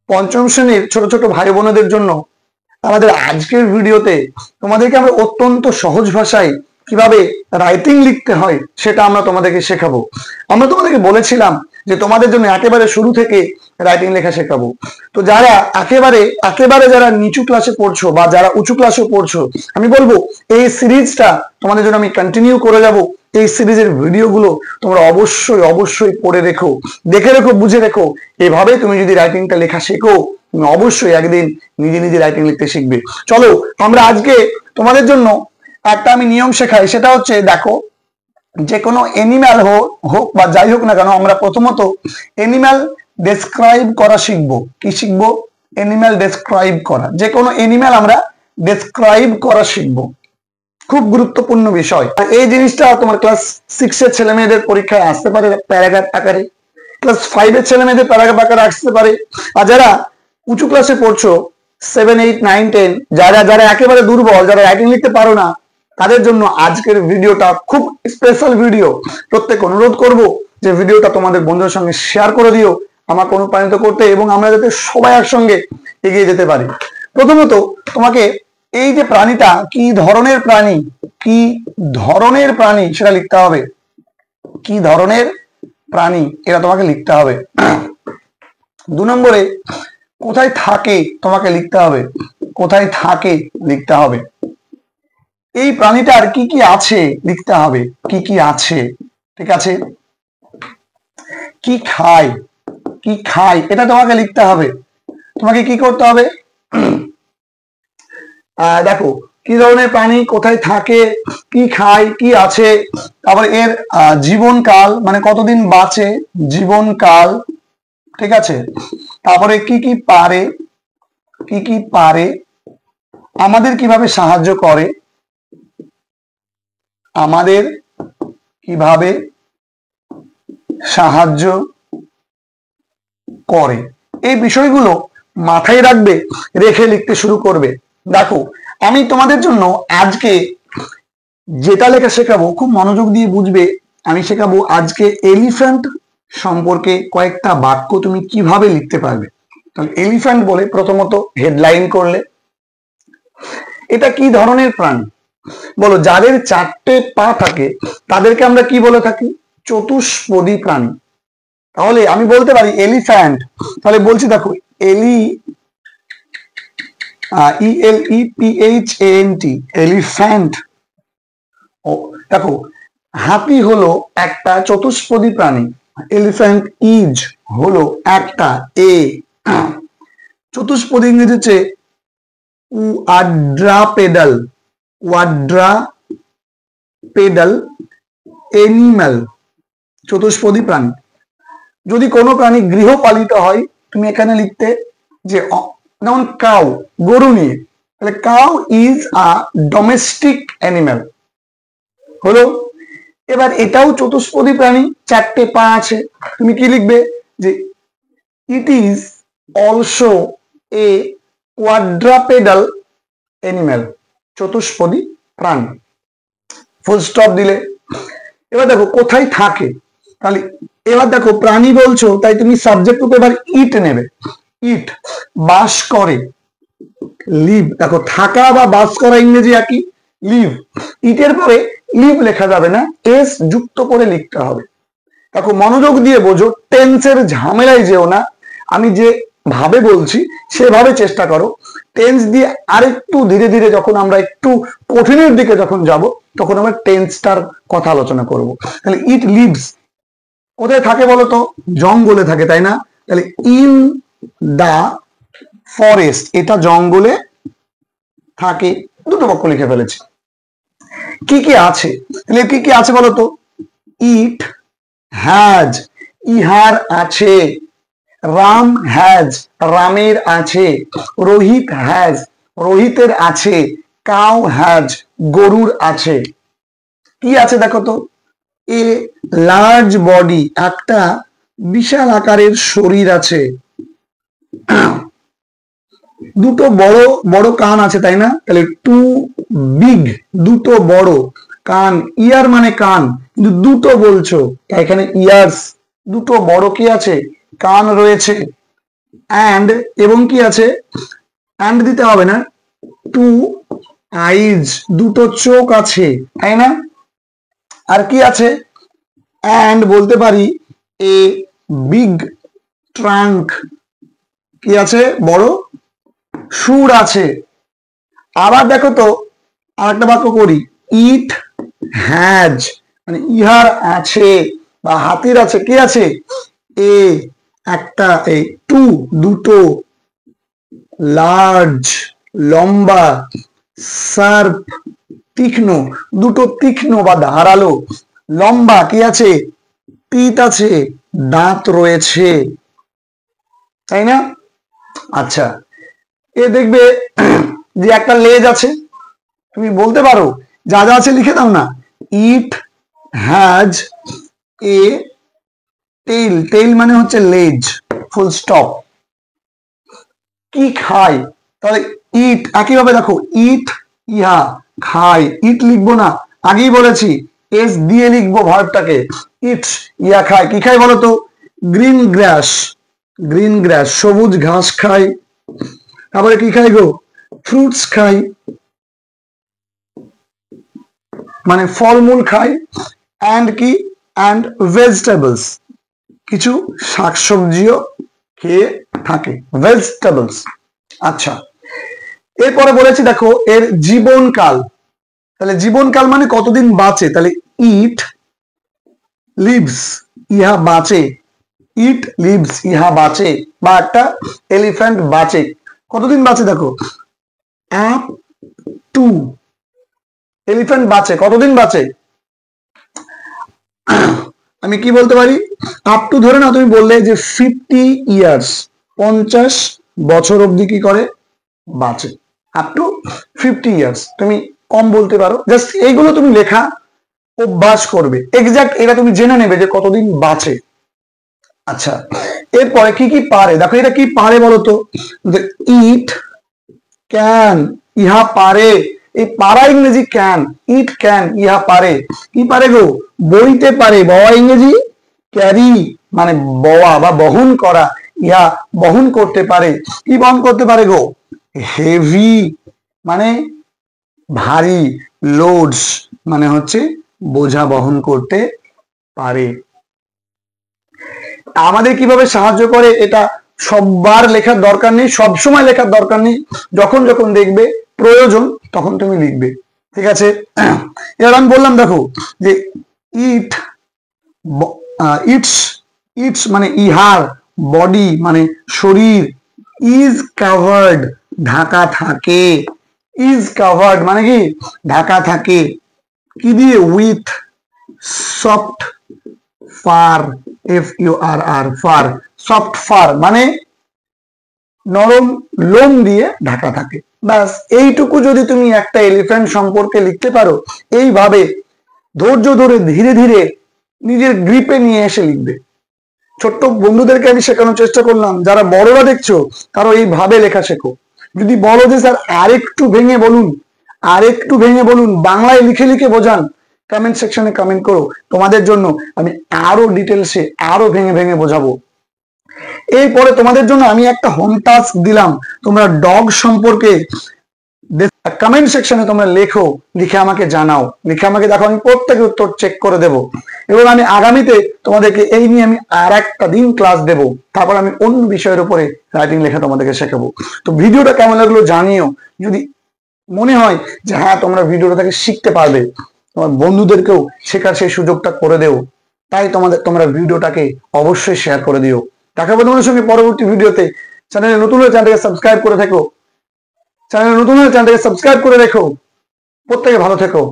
পঞ্চম শ্রেণীর ছোট ছোট ভাই বোনেদের জন্য আমাদের আজকের ভিডিওতে তোমাদেরকে আমরা অত্যন্ত সহজ ভাষায় কিভাবে রাইটিং লিখতে হয় সেটা আমরা তোমাদেরকে শেখাবো। আমরা তোমাদেরকে বলেছিলাম যে তোমাদের জন্য একেবারে শুরু থেকে রাইটিং লেখা শেখাবো। তো যারা একেবারে যারা নিচু ক্লাসে পড়ছো বা যারা উঁচু ক্লাসে পড়ছো, আমি বলবো এই সিরিজটা তোমাদের জন্য আমি কন্টিনিউ করে যাব। এই সিরিজের ভিডিওগুলো তোমরা অবশ্যই অবশ্যই পড়ে রেখো, দেখে রেখো, বুঝে রেখো। এভাবে তুমি যদি রাইটিংটা লেখা শেখো, তুমি অবশ্যই একদিন নিজে নিজে রাইটিং লিখতে শিখবে। চলো আমরা আজকে তোমাদের জন্য একটা আমি নিয়ম শেখাই, সেটা হচ্ছে দেখো, যে কোনো এনিম্যাল হোক বা যাই হোক না কেন, আমরা প্রথমত এনিম্যাল ডেসক্রাইব করা শিখবো। কি শিখবো? এনিম্যাল ডেসক্রাইব করা। যে কোনো এনিম্যাল আমরা ডেসক্রাইব করা শিখবো, খুব গুরুত্বপূর্ণ বিষয়। এই জিনিসটা তোমার ক্লাস 6 এর ছেলে মেয়েদের পরীক্ষায় আসতে পারে প্যারাগ্রাফ আকারে, ক্লাস 5 এর ছেলে মেয়েদের প্যারাগ্রাফ আকারে আসতে পারে। আর যারা উঁচু ক্লাসে পড়ছো 7, 8, 9, 10, যারা একেবারে দুর্বল, যারা রাইটিং লিখতে পারো না, তাদের জন্য আজকের ভিডিওটা খুব স্পেশাল ভিডিও। প্রত্যেক অনুরোধ করব যে ভিডিওটা তোমাদের বন্ধুদের সঙ্গে শেয়ার করে দিও, আমাকে অনুপ্রাণিত করতে, এবং আমরা যাতে সবাই একসঙ্গে এগিয়ে যেতে পারি। প্রথমত তোমাকে এই যে প্রাণীটা কি ধরনের প্রাণী, কি ধরনের প্রাণী সেটা লিখতে হবে। কি ধরনের প্রাণী এটা তোমাকে লিখতে হবে। 2 নম্বরে কোথায় থাকে তোমাকে লিখতে হবে। কোথায় থাকে লিখতে হবে। এই প্রাণীটার কি কি আছে লিখতে হবে। কি কি আছে, ঠিক আছে। কি খায়, কি খায় এটা তোমাকে লিখতে হবে। তোমাকে কি করতে হবে? দেখো, কি ধরনের প্রাণী, কোথায় থাকে, কি খায়, কি আছে, তারপরে এর জীবনকাল, মানে কতদিন বাঁচে, জীবনকাল, ঠিক আছে। তারপরে কি কি পারে, কি কি পারে, আমাদের কিভাবে সাহায্য করে, আমাদের কিভাবে সাহায্য করে। এই বিষয়গুলো মাথায় রাখবে, রেখে লিখতে শুরু করবে। দেখো, আমি তোমাদের জন্য আজকে যেটা লেখা শেখাবো, খুব মনোযোগ দিয়ে বুঝবে। আমি শেখাবো আজকে এলিফ্যান্ট সম্পর্কে কয়েকটা বাক্য তুমি কিভাবে লিখতে পারবে। তাহলে এলিফ্যান্ট বলে প্রথমত হেডলাইন করলে, এটা কি ধরনের প্রাণী বলো। যাদের 4টে পা থাকে তাদেরকে আমরা কি বলে থাকি? চতুষ্পদী প্রাণী। তাহলে আমি বলতে পারি এলিফ্যান্ট। তাহলে বলছি দেখো, ELEPHANT, এলিফ্যান্ট। দেখো, হাতি হলো একটা চতুষ্পদী প্রাণী। এলিফ্যান্ট ইজ হলো একটা এ। চতুষ্পদী ইংরেজি হচ্ছে কোয়াড্রাপেডাল। কোয়াড্রাপেডাল এনিম্যাল, চতুষ্পদী প্রাণী। যদি কোনো প্রাণী গৃহপালিত হয়, তুমি এখানে লিখতে যে, যেমন কাউ, গরু নিয়ে, তাহলে cow is a domestic animal হলো। এবার এটাও চতুষ্পদী প্রাণী, 4টে পা আছে। তুমি কি লিখবে? যে it is also a quadrupedal animal, চতুষ্পদী প্রাণী, ফুল স্টপ দিলে। এবার দেখো কোথায় থাকে। তাহলে এবার দেখো প্রাণী বলছো, তাই তুমি সাবজেক্ট রূপে এবার ইট নেবে। ইট, বাস করে, লিভ। দেখো, থাকা বা বাস করা ইংরেজি একই, লিভ। ইটের পরে লিভ লেখা যাবে না, এস যুক্ত করে লিখতে হবে। দেখো, মনোযোগ দিয়ে বোঝো, টেন্সের ঝামেলায় যেও না। আমি যে ভাবে বলছি সেভাবে চেষ্টা করো। টেন্স দিয়ে আরেকটু ধীরে ধীরে যখন আমরা একটু কঠিনের দিকে যখন যাব, তখন আমরা টেন্সটার কথা আলোচনা করব। তাহলে ইট লিভস কোথায় থাকে বলতো? জঙ্গলে থাকে, তাই না? তাহলে ইন দা ফরেস্ট, এটা জঙ্গলে থাকে। 2টো বাক্য লিখে ফেলেছি। কি কি আছে? তাহলে কি কি আছে বলতো? ইট হ্যাজ, ইহার আছে। রাম হ্যাজ, রামের আছে। রোহিত হ্যাজ, রোহিতের আছে। কাউ হ্যাজ, গরুর আছে। কি আছে দেখো তো? এ লার্জ বডি, একটা বিশাল আকারের শরীর আছে। 2টো বড় বড় কান আছে, তাই না? তাহলে 2 বিগ, 2টো বড় কান। ইয়ার মানে কান, কিন্তু 2টো বলছো, এখানে ইয়ার্স। 2টো বড় কি আছে? কান রয়েছে। অ্যান্ড এবং কি আছে, অ্যান্ড দিতে হবে না, টু আইজ, দুটো চোখ আছে, তাই না? আর কি আছে? অ্যান্ড বলতে পারি এ বিগ ট্রাঙ্ক, কি আছে? বড় সুর আছে। আবার দেখো তো আরেকটা বাক্য করি, ইট হ্যাজ, মানে ইহার আছে বা হাতির আছে, কি আছে? এ একটা, এ টু দুটো, লার্জ লম্বা, শার্প তীক্ষ্ণ, দুটো তীক্ষ্ণ বা ধারালো, লম্বা কি আছে? টিথ আছে, দাঁত রয়েছে, তাই না? আচ্ছা, এ দেখবে যে একটা লেজ আছে, তুমি বলতে পারো যা যা আছে লিখে দাও না। It has a tail, tail মানে হচ্ছে লেজ, ফুল স্টপ। কি খায়? তাহলে ইট, একইভাবে দেখো ইট ইহা খায়, ইট লিখবো না, আগেই বলেছি এস দিয়ে লিখবো ভার্বটাকে। ইটস ইয়া খায়, কি খায় বলতো? গ্রিন গ্রাস, গ্রিন গ্রাস সবুজ ঘাস খায়। তারপরে কি খায় গো? ফ্রুটস খায়, মানে ফলমূল খায়। অ্যান্ড কি? অ্যান্ড ভেজিটেবলস, কিছু শাকসবজিও খেয়ে থাকে, ভেজিটেবলস। আচ্ছা, এরপরে বলেছি দেখো এর জীবনকাল, তাহলে জীবনকাল মানে কতদিন বাঁচে, তাহলে ইট লিভস, ইহা বাঁচে, ইট লিভস ইহা বাঁচে, বা একটা এলিফ্যান্ট বাঁচে, কতদিন বাঁচে দেখো, আপ টু, এলিফ্যান্ট বাঁচে কতদিন বাঁচে? আমি কি বলতে পারি, আপ টু ধরে না, তুমি বললে যে 50 ইয়ার্স, 50 বছর অবধি কি করে? বাঁচে, আপ টু 50 ইয়ার্স। তুমি কম বলতে পারো, জাস্ট এইগুলো তুমি লেখা অভ্যাস করবে, এক্সাক্ট এটা তুমি জেনে নেবে যে কতদিন বাঁচে। আচ্ছা, এরপরে কি কি পারে দেখো, এটা কি পারে বলতো? ইট ক্যান, ইহা পারে, এই পারা ইংরেজি ক্যান, ইট ক্যান, ইহা পারে, কি পারে গো? বইতে পারে, বওয়া ইংরেজি ক্যারি, মানে বওয়া বা বহন করা, ইহা বহন করতে পারে, কি বহন করতে পারে গো? হেভি মানে ভারী, লোডস মানে হচ্ছে বোঝা বহন করতে পারে। আমাদের কিভাবে সাহায্য করে এটা সববার লেখার দরকার নেই, সবসময় লেখার দরকার নেই, যখন যখন দেখবে প্রয়োজন তখন তুমি লিখবে, ঠিক আছে? এবার আমি বললাম দেখো যে ইট, ইটস, ইটস মানে ইহার, বডি মানে শরীর, ইজ কাভার্ড ঢাকা থাকে, ইজ কাভার্ড মানে কি? ঢাকা থাকে, কি দিয়ে? With soft fur, F U R আর, ফার, সফট ফার মানে নরম লোম দিয়ে ঢাকা থাকে। ব্যাস এইটুকু যদি তুমি একটা এলিফ্যান্ট সম্পর্কে লিখতে পারো, এইভাবে ধৈর্য ধরে ধীরে ধীরে নিজের গ্রিপে নিয়ে এসে লিখবে। ছোট্ট বন্ধুদেরকে আমি শেখানোর চেষ্টা করলাম, যারা বড়রা দেখছো তারা এইভাবে লেখা শেখো। যদি বলো যে স্যার আরেকটু ভেঙে বলুন, আরেকটু ভেঙে বলুন, বাংলায় লিখে লিখে বোঝান, কমেন্ট সেকশনে কমেন্ট করো, তোমাদের জন্য আমি আরো ডিটেলসে আরো ভেঙে ভেঙে বোঝাবো। এরপরে তোমাদের জন্য আমি একটা হোম টাস্ক দিলাম, তোমরা ডগ সম্পর্কে কমেন্ট সেকশনে তোমরা লেখো, লিখে আমাকে জানাও, লিখে আমাকে দেখো, আমি প্রত্যেকের উত্তর চেক করে দেবো। এবং আমি আগামীতে তোমাদেরকে এই নিয়ে আমি আর একটা দিন ক্লাস দেব, তারপর আমি অন্য বিষয়ের উপরে রাইটিং লেখা তোমাদেরকে শেখাবো। তো ভিডিওটা কেমন লাগলো জানিও, যদি মনে হয় যে হ্যাঁ তোমরা ভিডিওটা থেকে শিখতে পারবে, তোমার বন্ধুদেরকেও শেখার সেই সুযোগটা করে দেও, তাই তোমরা ভিডিওটাকে অবশ্যই শেয়ার করে দিও। দেখা হবে তোমাদের সঙ্গে পরবর্তী ভিডিওতে। চ্যানেলে নতুন হলে চ্যানেলটাকে সাবস্ক্রাইব করে থেকো, চ্যানেলে নতুন হলে চ্যানেলটাকে সাবস্ক্রাইব করে রেখো। প্রত্যেকে ভালো থেকো।